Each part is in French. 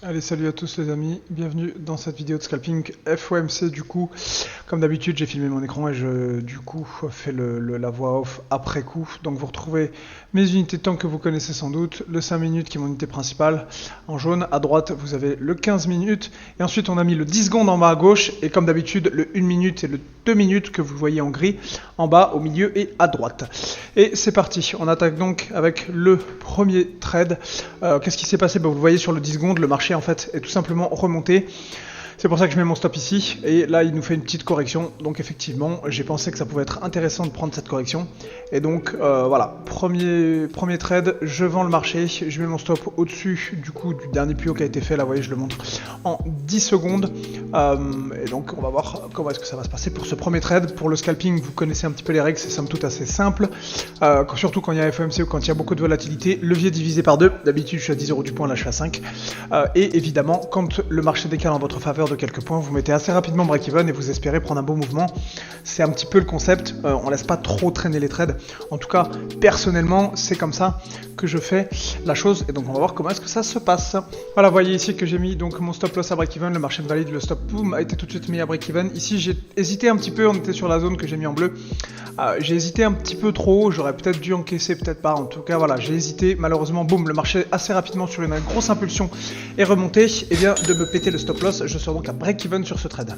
Allez, salut à tous les amis, bienvenue dans cette vidéo de scalping FOMC. Du coup, comme d'habitude, j'ai filmé mon écran et je fais la voix off après coup. Donc vous retrouvez mes unités de temps que vous connaissez sans doute, le 5 minutes qui est mon unité principale en jaune. À droite, vous avez le 15 minutes et ensuite on a mis le 10 secondes en bas à gauche et comme d'habitude, le 1 minute et le 2 minutes que vous voyez en gris en bas, au milieu et à droite. Et c'est parti, on attaque donc avec le premier trade. Qu'est-ce qui s'est passé? Vous le voyez sur le 10 secondes, le marché en fait est tout simplement remonté. C'est pour ça que je mets mon stop ici, et là il nous fait une petite correction, donc effectivement j'ai pensé que ça pouvait être intéressant de prendre cette correction, et donc voilà, premier trade, je vends le marché, je mets mon stop au-dessus du coup du dernier plus haut qui a été fait, là vous voyez je le montre en 10 secondes, et donc on va voir comment est-ce que ça va se passer pour ce premier trade. Pour le scalping, vous connaissez un petit peu les règles, c'est somme toute assez simple, surtout quand il y a FOMC ou quand il y a beaucoup de volatilité, levier divisé par 2, d'habitude je suis à 10 € du point, là je suis à 5, et évidemment quand le marché décale en votre faveur de quelques points, vous mettez assez rapidement break-even et vous espérez prendre un beau mouvement. C'est un petit peu le concept, on laisse pas trop traîner les trades. En tout cas, personnellement, c'est comme ça que je fais la chose et donc on va voir comment est-ce que ça se passe. Voilà, vous voyez ici que j'ai mis donc mon stop loss à break-even, le marché me valide, le stop boom a été tout de suite mis à break-even. Ici, j'ai hésité un petit peu, on était sur la zone que j'ai mis en bleu. J'ai hésité un petit peu trop, j'aurais peut-être dû encaisser, peut-être pas. En tout cas, voilà, j'ai hésité. Malheureusement, boum, le marché assez rapidement sur une grosse impulsion est remonté et vient de me péter le stop loss. Je sors donc à break-even sur ce trade.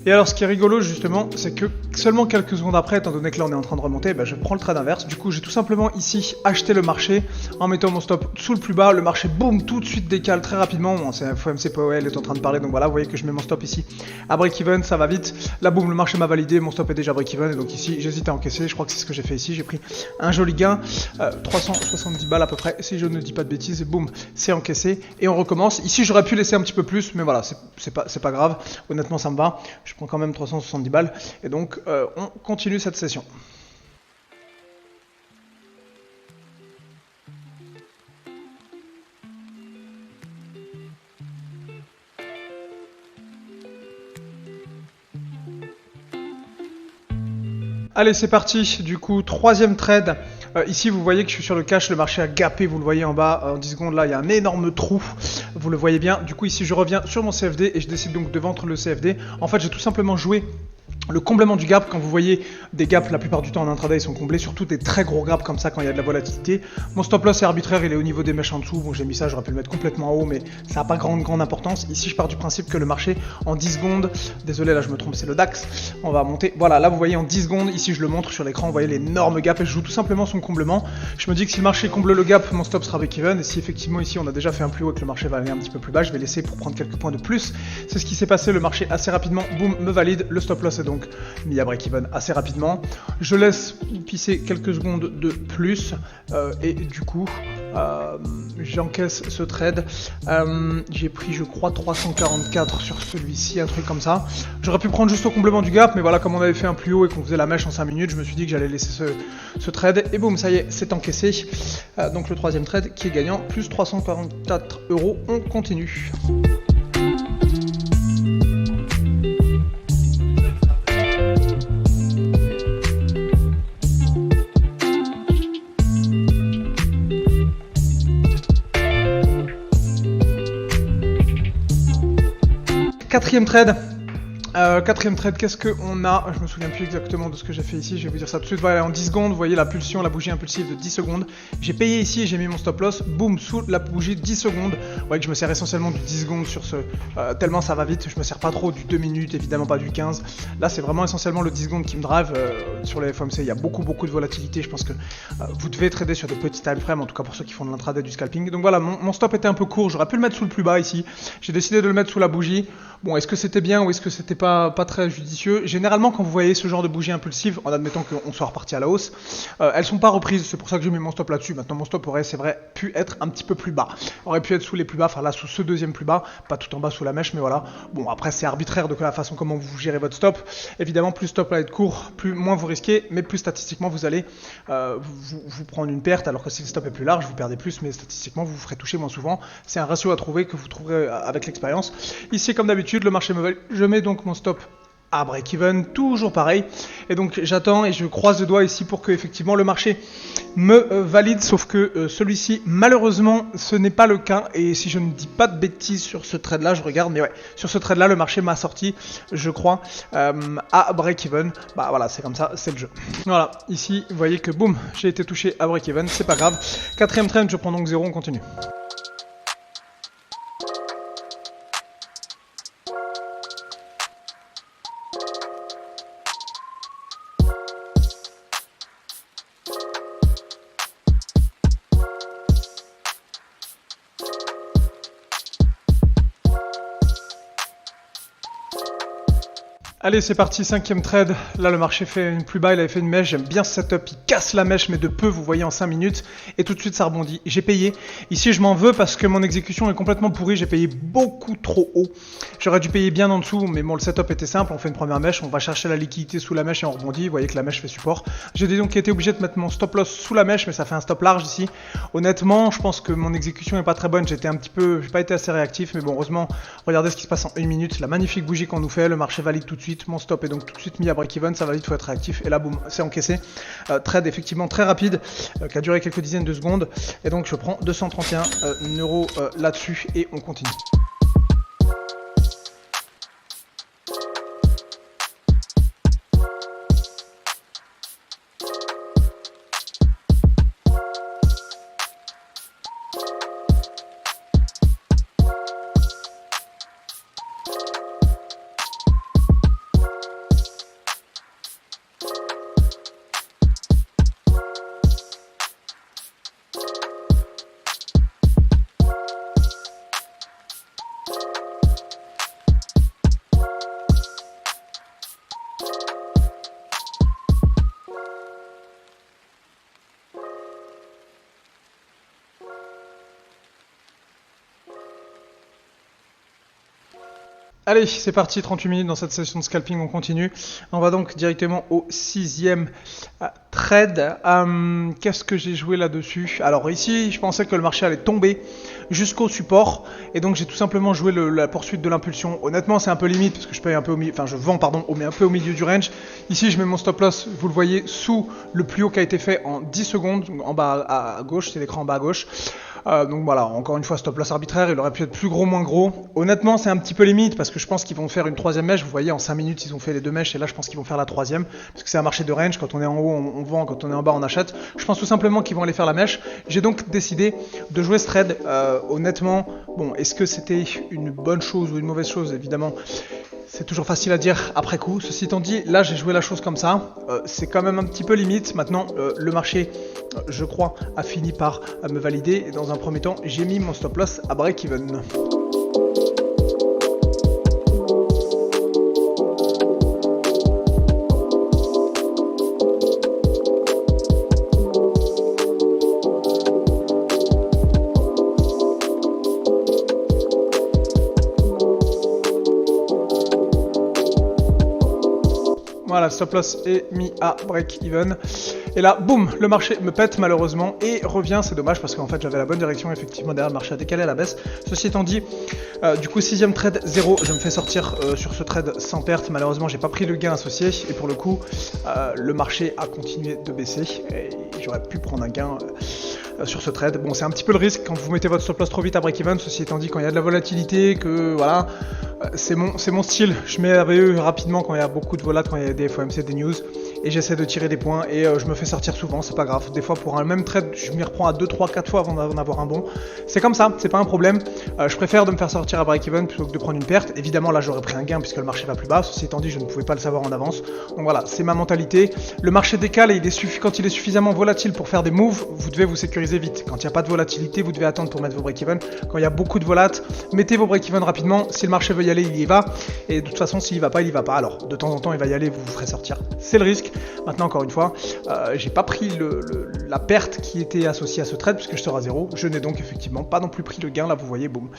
Et alors ce qui est rigolo justement, c'est que seulement quelques secondes après, étant donné que là on est en train de remonter, je prends le trade inverse. Du coup j'ai tout simplement ici acheté le marché en mettant mon stop sous le plus bas. Le marché boum tout de suite décale très rapidement. Bon, c'est FOMC Powell est en train de parler, donc voilà, vous voyez que je mets mon stop ici à break-even, ça va vite. Là boum, le marché m'a validé, mon stop est déjà break-even et donc ici j'hésite à encaisser. Je crois que c'est ce que j'ai fait ici, j'ai pris un joli gain, 370 balles à peu près, si je ne dis pas de bêtises, boum, c'est encaissé et on recommence. Ici j'aurais pu laisser un petit peu plus, mais voilà, c'est pas grave, honnêtement ça me va. Je prends quand même 370 balles et donc on continue cette session. Allez, c'est parti, du coup, troisième trade. Ici, vous voyez que je suis sur le cash, le marché a gapé, vous le voyez en bas, en 10 secondes, là, il y a un énorme trou, vous le voyez bien. Du coup, ici, je reviens sur mon CFD et je décide donc de vendre le CFD. En fait, j'ai tout simplement joué le comblement du gap. Quand vous voyez des gaps, la plupart du temps en intraday, ils sont comblés, surtout des très gros gaps comme ça quand il y a de la volatilité. Mon stop loss est arbitraire, il est au niveau des mèches en dessous. Bon, j'ai mis ça, j'aurais pu le mettre complètement en haut, mais ça n'a pas grande importance. Ici, je pars du principe que le marché, en 10 secondes, désolé, là, je me trompe, c'est le DAX, on va monter. Voilà, là, vous voyez en 10 secondes, ici, je le montre sur l'écran, vous voyez l'énorme gap et je joue tout simplement son comblement. Je me dis que si le marché comble le gap, mon stop sera break-even. Et si effectivement, ici, on a déjà fait un plus haut et que le marché va aller un petit peu plus bas, je vais laisser pour prendre quelques points de plus. C'est ce qui s'est passé, le marché assez rapidement, boum, me valide. Le stop loss est donc mis à break-even assez rapidement. Je laisse pisser quelques secondes de plus et du coup j'encaisse ce trade. J'ai pris je crois 344 sur celui-ci, un truc comme ça. J'aurais pu prendre juste au comblement du gap, mais voilà, comme on avait fait un plus haut et qu'on faisait la mèche en 5 minutes, je me suis dit que j'allais laisser ce trade et boum, ça y est, c'est encaissé. Donc le troisième trade qui est gagnant, plus 344 €. On continue. Quatrième trade, qu'est-ce qu'on a? Je me souviens plus exactement de ce que j'ai fait ici, je vais vous dire ça tout de suite. Voilà, en 10 secondes, vous voyez la pulsion, la bougie impulsive de 10 secondes. J'ai payé ici et j'ai mis mon stop loss, boum, sous la bougie 10 secondes. Vous voyez que je me sers essentiellement du 10 secondes sur ce... tellement ça va vite, je me sers pas trop du 2 minutes, évidemment pas du 15. Là, c'est vraiment essentiellement le 10 secondes qui me drive. Sur les FOMC, il y a beaucoup de volatilité. Je pense que vous devez trader sur des petits time frames, en tout cas pour ceux qui font de l'intraday, du scalping. Donc voilà, mon stop était un peu court, j'aurais pu le mettre sous le plus bas ici. J'ai décidé de le mettre sous la bougie. Bon, est-ce que c'était bien ou est-ce que c'était pas très judicieux? Généralement, quand vous voyez ce genre de bougie impulsive, en admettant qu'on soit reparti à la hausse, elles sont pas reprises. C'est pour ça que j'ai mis mon stop là-dessus. Maintenant, mon stop aurait, c'est vrai, pu être un petit peu plus bas. Aurait pu être sous les plus bas, enfin là, sous ce deuxième plus bas, pas tout en bas sous la mèche, mais voilà. Bon, après, c'est arbitraire de la façon comment vous gérez votre stop. Évidemment, plus stop va être court, moins vous risquez, mais plus statistiquement, vous allez vous prendre une perte, alors que si le stop est plus large, vous perdez plus, mais statistiquement, vous vous ferez toucher moins souvent. C'est un ratio à trouver que vous trouverez avec l'expérience. Ici, comme d'habitude, le marché me valide. Je mets donc mon stop à break-even, toujours pareil. Et donc j'attends et je croise le doigt ici pour que effectivement le marché me valide, sauf que celui-ci malheureusement ce n'est pas le cas. Et si je ne dis pas de bêtises sur ce trade là, je regarde, mais ouais, sur ce trade là le marché m'a sorti, je crois, à break-even. Bah voilà, c'est comme ça, c'est le jeu. Voilà, ici vous voyez que boum, j'ai été touché à break-even, c'est pas grave. Quatrième trend, je prends donc 0, on continue. Allez, c'est parti, cinquième trade. Là, le marché fait une plus bas, il avait fait une mèche. J'aime bien ce setup. Il casse la mèche, mais de peu, vous voyez, en 5 minutes. Et tout de suite, ça rebondit. J'ai payé. Ici, je m'en veux parce que mon exécution est complètement pourrie. J'ai payé beaucoup trop haut. J'aurais dû payer bien en dessous, mais bon, le setup était simple. On fait une première mèche, on va chercher la liquidité sous la mèche et on rebondit. Vous voyez que la mèche fait support. J'ai donc été obligé de mettre mon stop loss sous la mèche, mais ça fait un stop large ici. Honnêtement, je pense que mon exécution est pas très bonne. J'ai pas été assez réactif, mais bon, heureusement, regardez ce qui se passe en 1 minute. La magnifique bougie qu'on nous fait. Le marché valide tout de suite. Mon stop est donc tout de suite mis à break-even, ça valide, faut être réactif, et là boum, c'est encaissé. Trade effectivement très rapide, qui a duré quelques dizaines de secondes, et donc je prends 231 € là-dessus, et on continue. Allez, c'est parti, 38 minutes dans cette session de scalping, on continue. On va donc directement au 6e trade. Qu'est-ce que j'ai joué là-dessus? Alors ici, je pensais que le marché allait tomber jusqu'au support, et donc j'ai tout simplement joué la poursuite de l'impulsion. Honnêtement, c'est un peu limite, parce que je paye un peu je vends, pardon, un peu au milieu du range. Ici, je mets mon stop loss, vous le voyez, sous le plus haut qui a été fait en 10 secondes, en bas à gauche, c'est l'écran en bas à gauche. Donc voilà, encore une fois, stop loss arbitraire, il aurait pu être plus gros, moins gros. Honnêtement, c'est un petit peu limite, parce que je pense qu'ils vont faire une troisième mèche. Vous voyez, en 5 minutes, ils ont fait les 2 mèches, et là, je pense qu'ils vont faire la troisième, parce que c'est un marché de range. Quand on est en haut, on vend, quand on est en bas, on achète. Je pense tout simplement qu'ils vont aller faire la mèche. J'ai donc décidé de jouer ce trade. Honnêtement, bon, est-ce que c'était une bonne chose ou une mauvaise chose? Évidemment, c'est toujours facile à dire après coup. Ceci étant dit, là j'ai joué la chose comme ça. C'est quand même un petit peu limite. Maintenant, le marché, je crois, a fini par me valider. Et dans un premier temps, j'ai mis mon stop loss à break-even. Voilà, stop loss est mis à break-even. Et là, boum, le marché me pète malheureusement et revient. C'est dommage parce qu'en fait, j'avais la bonne direction. Effectivement, derrière, le marché a décalé à la baisse. Ceci étant dit, du coup, 6e trade, 0. Je me fais sortir sur ce trade sans perte. Malheureusement, j'ai pas pris le gain associé. Et pour le coup, le marché a continué de baisser. Et j'aurais pu prendre un gain sur ce trade. Bon, c'est un petit peu le risque quand vous mettez votre stop loss trop vite à break-even. Ceci étant dit, quand il y a de la volatilité, que voilà, c'est mon style. Je mets AVE rapidement quand il y a beaucoup de volat, quand il y a des FOMC, des news. Et j'essaie de tirer des points et je me fais sortir souvent, c'est pas grave. Des fois pour un même trade, je m'y reprends à 2, 3, 4 fois avant d'en avoir un bon. C'est comme ça, c'est pas un problème. Je préfère de me faire sortir à break-even plutôt que de prendre une perte. Évidemment là j'aurais pris un gain puisque le marché va plus bas. Ceci étant dit, je ne pouvais pas le savoir en avance. Donc voilà, c'est ma mentalité. Le marché décale et quand il est suffisamment volatile pour faire des moves, vous devez vous sécuriser vite. Quand il n'y a pas de volatilité, vous devez attendre pour mettre vos break-even. Quand il y a beaucoup de volat, mettez vos break-even rapidement. Si le marché veut y aller, il y va. Et de toute façon, s'il va pas, il y va pas. Alors de temps en temps, il va y aller, vous vous ferez sortir. C'est le risque. Maintenant, encore une fois, j'ai pas pris la perte qui était associée à ce trade puisque je serai à 0. Je n'ai donc effectivement pas non plus pris le gain, là vous voyez, boum,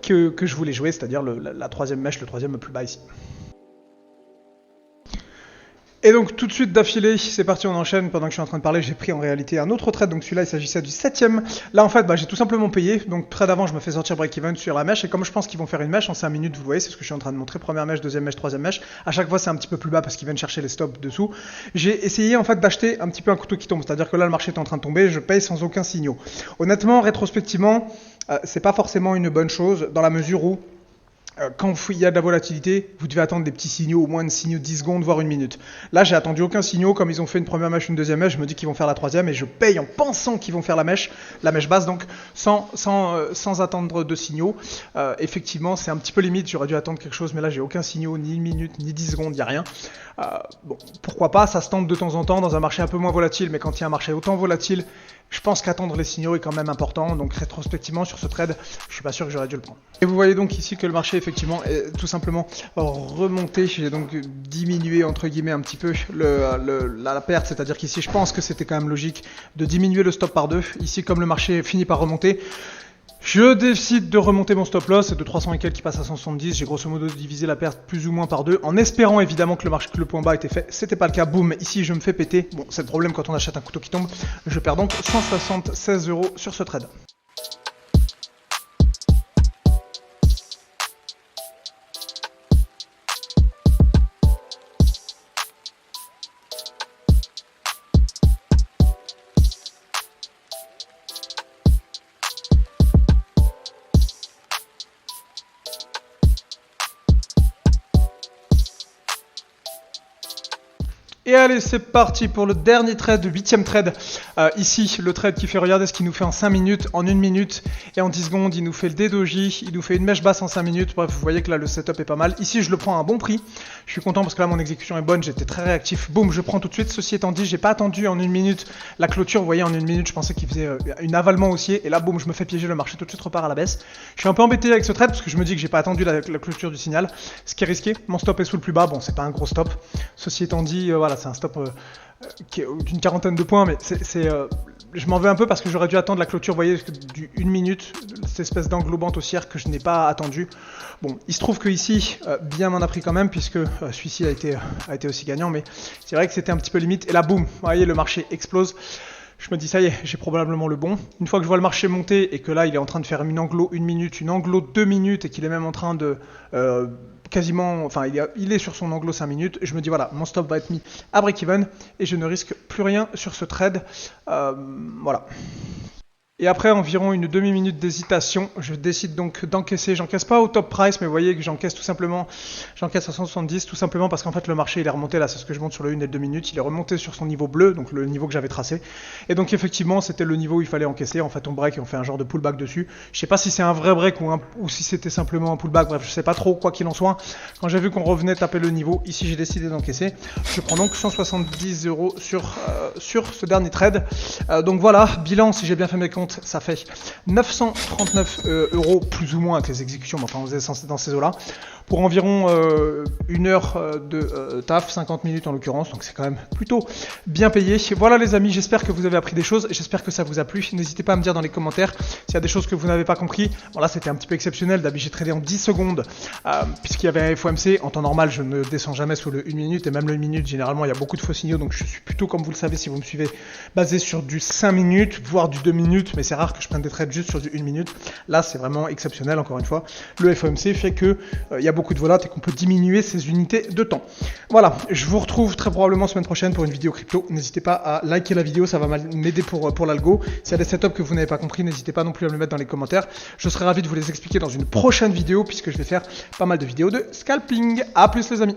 que je voulais jouer, c'est-à-dire la troisième mèche, le troisième plus bas ici. Et donc tout de suite d'affilée, c'est parti, on enchaîne. Pendant que je suis en train de parler, j'ai pris en réalité un autre trade. Donc celui-là, il s'agissait du 7ème. Là en fait, j'ai tout simplement payé. Donc trade avant, je me fais sortir break-even sur la mèche. Et comme je pense qu'ils vont faire une mèche en 5 minutes, vous voyez, c'est ce que je suis en train de montrer. Première mèche, deuxième mèche, troisième mèche. À chaque fois, c'est un petit peu plus bas parce qu'ils viennent chercher les stops dessous. J'ai essayé en fait d'acheter un petit peu un couteau qui tombe. C'est-à-dire que là, le marché est en train de tomber, je paye sans aucun signaux. Honnêtement, rétrospectivement, c'est pas forcément une bonne chose dans la mesure où quand il y a de la volatilité, vous devez attendre des petits signaux, au moins de signaux 10 secondes, voire une minute. Là, j'ai attendu aucun signaux, comme ils ont fait une première mèche, une deuxième mèche, je me dis qu'ils vont faire la troisième et je paye en pensant qu'ils vont faire la mèche basse, donc sans attendre de signaux. Effectivement, c'est un petit peu limite, j'aurais dû attendre quelque chose, mais là, j'ai aucun signaux, ni une minute, ni 10 secondes, il n'y a rien. Bon, pourquoi pas, ça se tente de temps en temps dans un marché un peu moins volatile, mais quand il y a un marché autant volatile, je pense qu'attendre les signaux est quand même important, donc rétrospectivement sur ce trade, je suis pas sûr que j'aurais dû le prendre. Et vous voyez donc ici que le marché effectivement est tout simplement remonté, j'ai donc diminué entre guillemets un petit peu la perte, c'est-à-dire qu'ici je pense que c'était quand même logique de diminuer le stop par 2, ici comme le marché finit par remonter, je décide de remonter mon stop loss, c'est de 300 et quelques qui passe à 170, j'ai grosso modo divisé la perte plus ou moins par 2, en espérant évidemment que le point bas était fait, c'était pas le cas, boum, ici je me fais péter, bon c'est le problème quand on achète un couteau qui tombe, je perds donc 176 € sur ce trade. Et allez, c'est parti pour le dernier trade, le 8ème trade. Ici, le trade qui fait, regardez ce qu'il nous fait en 5 minutes, en 1 minute et en 10 secondes. Il nous fait le D-Doji, il nous fait une mèche basse en 5 minutes. Bref, vous voyez que là, le setup est pas mal. Ici, je le prends à un bon prix. Je suis content parce que là, mon exécution est bonne. J'étais très réactif. Boum, je prends tout de suite. Ceci étant dit, j'ai pas attendu en 1 minute la clôture. Vous voyez, en 1 minute, je pensais qu'il faisait une avalement haussier. Et là, boum, je me fais piéger. Le marché tout de suite repart à la baisse. Je suis un peu embêté avec ce trade parce que je me dis que j'ai pas attendu la clôture du signal. Ce qui est risqué. Mon stop est sous le plus bas. Bon, c'est pas un gros stop. Ceci étant dit, voilà, c'est un stop qui est d'une quarantaine de points, mais je m'en veux un peu parce que j'aurais dû attendre la clôture, vous voyez, du 1 minute, cette espèce d'englobante haussière que je n'ai pas attendu. Bon, il se trouve que ici, bien m'en a pris quand même, puisque celui-ci a été aussi gagnant, mais c'est vrai que c'était un petit peu limite. Et là, boum, vous voyez, le marché explose. Je me dis, ça y est, j'ai probablement le bon. Une fois que je vois le marché monter et que là, il est en train de faire une anglo 1 minute, une anglo 2 minutes et qu'il est même en train de quasiment, enfin, il est sur son anglo 5 minutes. Je me dis, voilà, mon stop va être mis à break-even et je ne risque plus rien sur ce trade. Voilà. Et après environ une demi-minute d'hésitation, je décide donc d'encaisser. J'encaisse pas au top price, mais vous voyez que j'encaisse tout simplement, j'encaisse à 170, tout simplement parce qu'en fait le marché il est remonté là, c'est ce que je montre sur le 1 et le 2 minutes, il est remonté sur son niveau bleu, donc le niveau que j'avais tracé. Et donc effectivement c'était le niveau où il fallait encaisser, en fait on break et on fait un genre de pullback dessus. Je sais pas si c'est un vrai break ou si c'était simplement un pullback, bref je sais pas trop, quoi qu'il en soit. Quand j'ai vu qu'on revenait taper le niveau, ici j'ai décidé d'encaisser. Je prends donc 170 € sur ce dernier trade. Donc voilà, bilan si j'ai bien fait mes comptes, ça fait 939 € plus ou moins avec les exécutions, mais enfin on faisait dans ces eaux-là, pour environ 1 heure de taf, 50 minutes en l'occurrence, donc c'est quand même plutôt bien payé. Voilà les amis, j'espère que vous avez appris des choses, j'espère que ça vous a plu. N'hésitez pas à me dire dans les commentaires s'il y a des choses que vous n'avez pas compris. Bon là c'était un petit peu exceptionnel, d'habitude j'ai tradé en 10 secondes, puisqu'il y avait un FOMC. En temps normal je ne descends jamais sous le 1 minute, et même le 1 minute généralement il y a beaucoup de faux signaux, donc je suis plutôt, comme vous le savez si vous me suivez, basé sur du 5 minutes, voire du 2 minutes, mais c'est rare que je prenne des trades juste sur du 1 minute. Là c'est vraiment exceptionnel, encore une fois. Le FOMC fait que il y a beaucoup de volat et qu'on peut diminuer ces unités de temps. Voilà, je vous retrouve très probablement semaine prochaine pour une vidéo crypto. N'hésitez pas à liker la vidéo, ça va m'aider pour l'algo. S'il y a des setups que vous n'avez pas compris, n'hésitez pas non plus à me le mettre dans les commentaires. Je serai ravi de vous les expliquer dans une prochaine vidéo, puisque je vais faire pas mal de vidéos de scalping. A plus les amis.